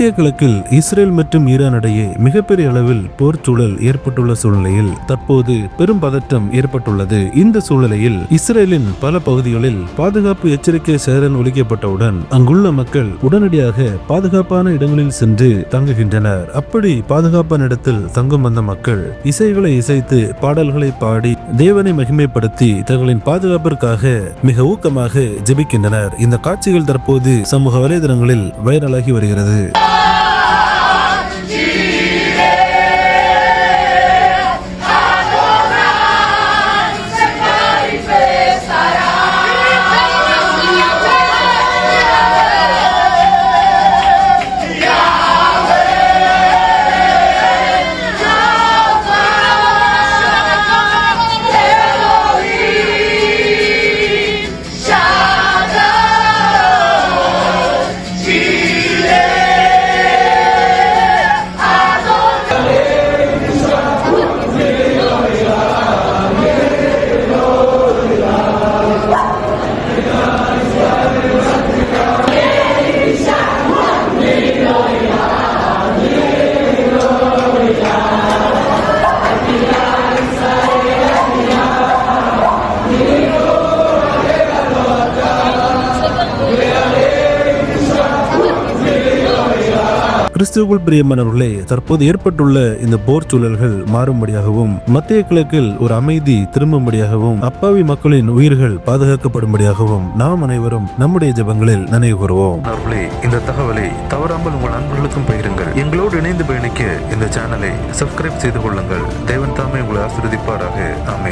மத்திய கிழக்கில் இஸ்ரேல் மற்றும் ஈரான் இடையே மிகப்பெரிய அளவில் போர் சூழல் ஏற்பட்டுள்ள சூழ்நிலையில் தற்போது பெரும் பதற்றம் ஏற்பட்டுள்ளது. இந்த சூழ்நிலையில் இஸ்ரேலின் பல பகுதிகளில் பாதுகாப்பு எச்சரிக்கை சைரன் ஒலிக்கப்பட்டவுடன் அங்குள்ள மக்கள் உடனடியாக பாதுகாப்பான இடங்களில் சென்று தங்குகின்றனர். அப்படி பாதுகாப்பான இடத்தில் தங்கும் வந்த மக்கள் இசைகளை இசைத்து பாடல்களை பாடி தேவனை மகிமைப்படுத்தி தங்களின் பாதுகாப்பிற்காக மிக ஊக்கமாக ஜெபிக்கின்றனர். இந்த காட்சிகள் தற்போது சமூக வலைதளங்களில் வைரலாகி வருகிறது. கிறிஸ்துவுக்குள் பிரியமானவர்களே, தற்போது ஏற்பட்டுள்ள இந்த போர் சூழல்கள் மாறும்படியாகவும் மத்திய கிழக்கில் ஒரு அமைதி திரும்பும்படியாகவும் அப்பாவி மக்களின் உயிர்கள் பாதுகாக்கப்படும்படியாகவும் நாம் அனைவரும் நம்முடைய ஜெபங்களில் நினைவு கூறுவோம். இந்த தகவலை தவறாமல் உங்கள் நண்பர்களுக்கும் பகிருங்கள். எங்களோடு இணைந்து பயணிக்க இந்த சேனலை சப்ஸ்கிரைப் செய்து கொள்ளுங்கள். தேவன் தாமே உங்களை ஆசீர்வதிப்பாராக. ஆமென்.